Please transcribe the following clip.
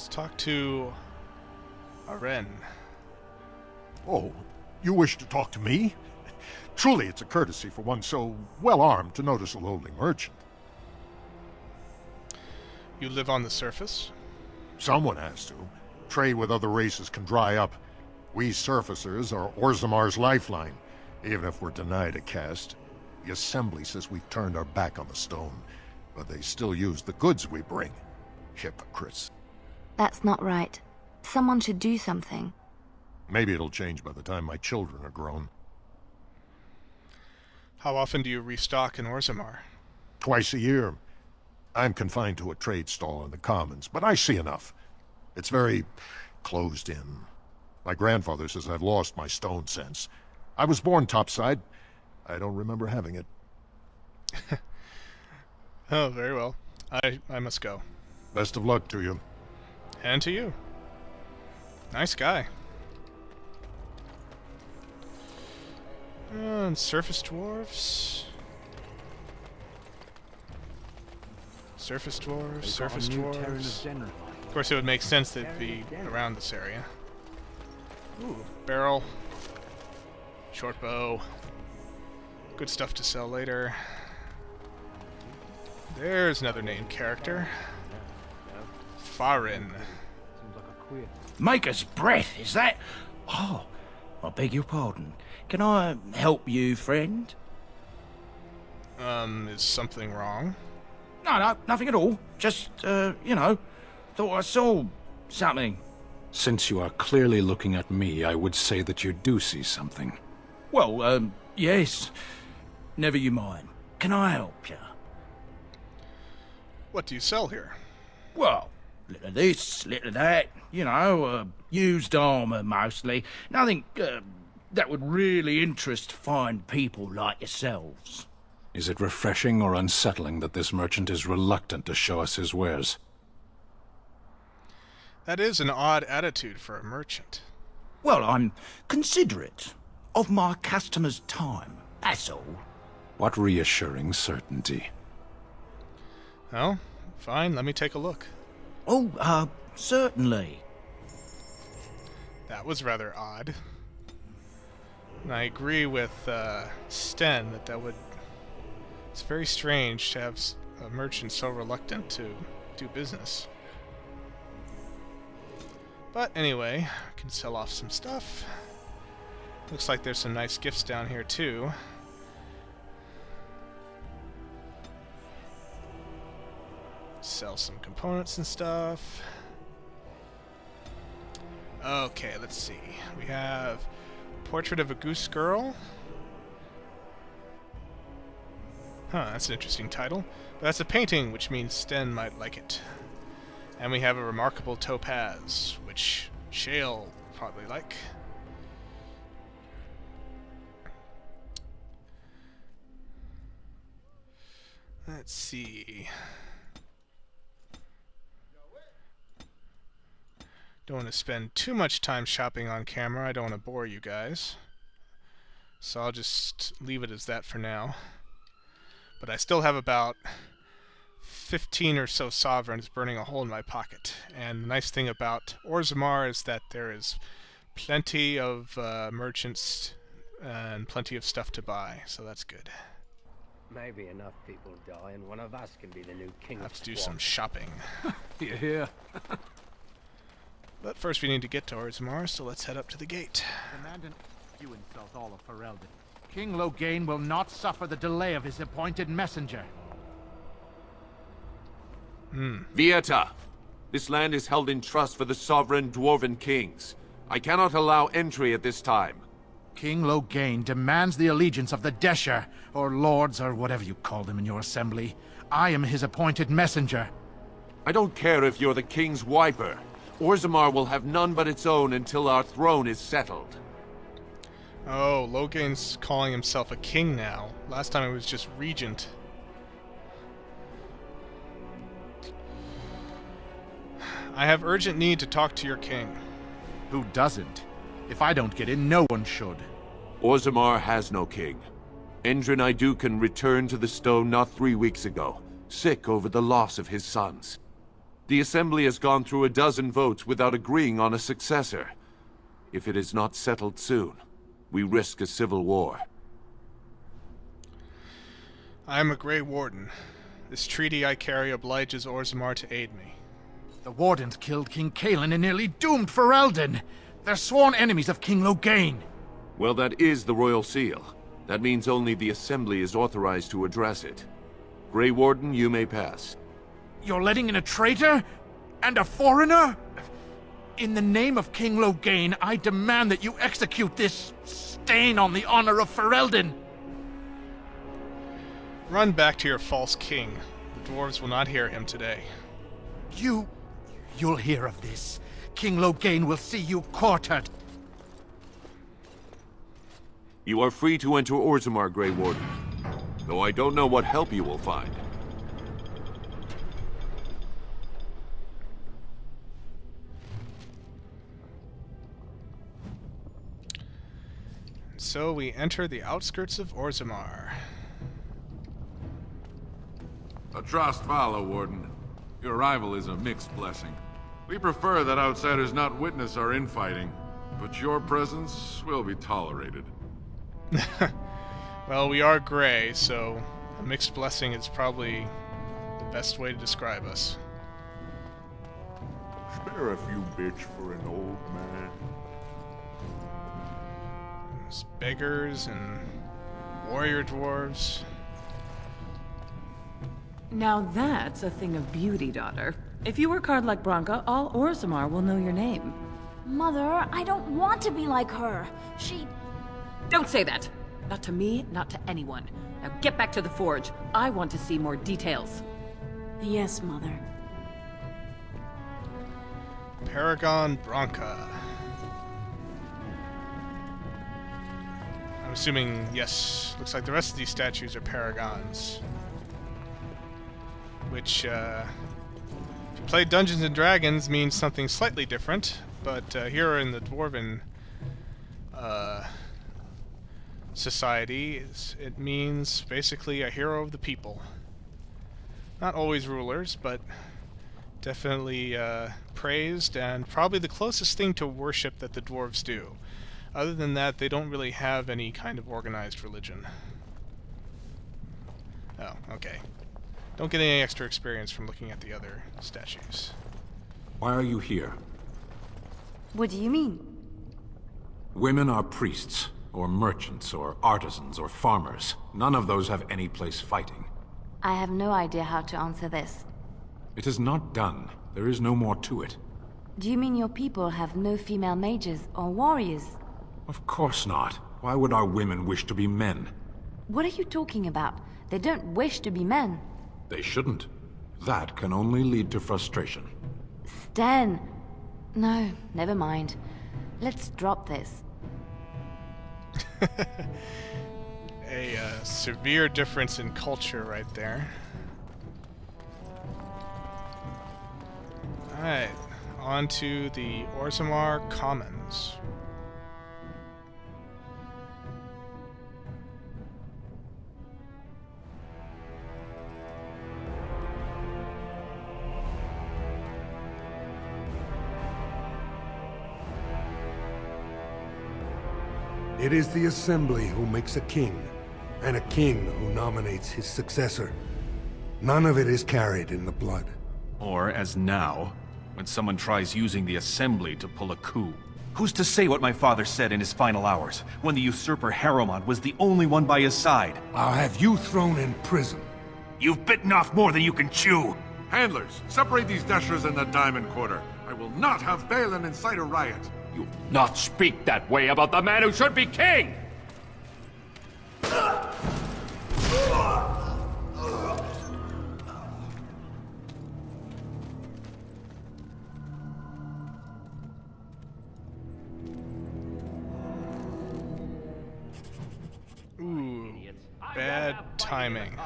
Let's talk to Aren. Oh, you wish to talk to me? Truly, it's a courtesy for one so well-armed to notice a lowly merchant. You live on the surface? Someone has to. Trade with other races can dry up. We surfacers are Orzammar's lifeline. Even if we're denied a caste, the Assembly says we've turned our back on the stone, but they still use the goods we bring. Hypocrites. That's not right. Someone should do something. Maybe it'll change by the time my children are grown. How often do you restock in Orzammar? Twice a year. I'm confined to a trade stall in the Commons, but I see enough. It's very closed in. My grandfather says I've lost my stone sense. I was born topside. I don't remember having it. Oh, very well. I must go. Best of luck to you. And to you. Nice guy. And surface dwarves. Surface dwarves, surface dwarves. Of course, it would make sense they'd be around this area. Ooh, barrel. Short bow. Good stuff to sell later. There's another named character. Farin. Maker's breath, is that? Oh, I beg your pardon. Can I help you, friend? Is something wrong? No, nothing at all. Just, you know, thought I saw something. Since you are clearly looking at me, I would say that you do see something. Well, yes. Never you mind. Can I help you? What do you sell here? Well, little of this, little of that. You know, used armor mostly. Nothing, that would really interest fine people like yourselves. Is it refreshing or unsettling that this merchant is reluctant to show us his wares? That is an odd attitude for a merchant. Well, I'm considerate of my customers' time, that's all. What reassuring certainty. Well, fine, let me take a look. Oh, certainly. That was rather odd. And I agree with Sten that would... It's very strange to have a merchant so reluctant to do business. But anyway, I can sell off some stuff. Looks like there's some nice gifts down here too. Sell some components and stuff. Okay, let's see. We have Portrait of a Goose Girl. Huh, that's an interesting title. But that's a painting, which means Sten might like it. And we have a remarkable topaz, which Shale probably like. Let's see. Don't want to spend too much time shopping on camera. I don't want to bore you guys. So I'll just leave it as that for now. But I still have about 15 or so sovereigns burning a hole in my pocket. And the nice thing about Orzammar is that there is plenty of merchants and plenty of stuff to buy, so that's good. Maybe enough people die and one of us can be the new king Have of to do Squat. some shopping. You hear? But first we need to get to Orzammar, so let's head up to the gate. Commandant, you insult all of Ferelden. King Loghain will not suffer the delay of his appointed messenger. Vieta, this land is held in trust for the sovereign dwarven kings. I cannot allow entry at this time. King Loghain demands the allegiance of the Desher, or lords, or whatever you call them in your assembly. I am his appointed messenger. I don't care if you're the king's wiper. Orzammar will have none but its own until our throne is settled. Oh, Loghain's calling himself a king now. Last time it was just regent. I have urgent need to talk to your king. Who doesn't? If I don't get in, no one should. Orzammar has no king. Endrin Idukan returned to the stone not 3 weeks ago, sick over the loss of his sons. The Assembly has gone through a dozen votes without agreeing on a successor. If it is not settled soon, we risk a civil war. I am a Grey Warden. This treaty I carry obliges Orzammar to aid me. The Wardens killed King Cailan and nearly doomed Ferelden. They're sworn enemies of King Loghain. Well, that is the Royal Seal. That means only the Assembly is authorized to address it. Grey Warden, you may pass. You're letting in a traitor? And a foreigner? In the name of King Loghain, I demand that you execute this stain on the honor of Ferelden. Run back to your false king. The dwarves will not hear him today. You'll hear of this. King Loghain will see you quartered. You are free to enter Orzammar, Grey Warden. Though I don't know what help you will find. So we enter the outskirts of Orzammar. A trust follow, Warden. Your arrival is a mixed blessing. We prefer that outsiders not witness our infighting, but your presence will be tolerated. Well, we are gray, so a mixed blessing is probably the best way to describe us. Spare a few bits for an old man. There's beggars and warrior dwarves. Now that's a thing of beauty, daughter. If you work hard like Branka, all Orzammar will know your name. Mother, I don't want to be like her. Don't say that! Not to me, not to anyone. Now get back to the forge. I want to see more details. Yes, Mother. Paragon Branka. I'm assuming, yes, looks like the rest of these statues are paragons. Which, if you play Dungeons and Dragons, means something slightly different, but here in the Dwarven society, it means basically a hero of the people. Not always rulers, but definitely praised, and probably the closest thing to worship that the dwarves do. Other than that, they don't really have any kind of organized religion. Oh, okay. Don't get any extra experience from looking at the other statues. Why are you here? What do you mean? Women are priests, or merchants, or artisans, or farmers. None of those have any place fighting. I have no idea how to answer this. It is not done. There is no more to it. Do you mean your people have no female mages or warriors? Of course not. Why would our women wish to be men? What are you talking about? They don't wish to be men. They shouldn't. That can only lead to frustration. Sten! No, never mind. Let's drop this. A severe difference in culture right there. Alright, on to the Orzammar Commons. It is the Assembly who makes a king, and a king who nominates his successor. None of it is carried in the blood. Or, as now, when someone tries using the Assembly to pull a coup. Who's to say what my father said in his final hours, when the usurper Harrowmont was the only one by his side? I'll have you thrown in prison. You've bitten off more than you can chew! Handlers, separate these dashers in the Diamond Quarter. I will not have Balin incite a riot. You will not speak that way about the man who should be king! Ooh, bad timing.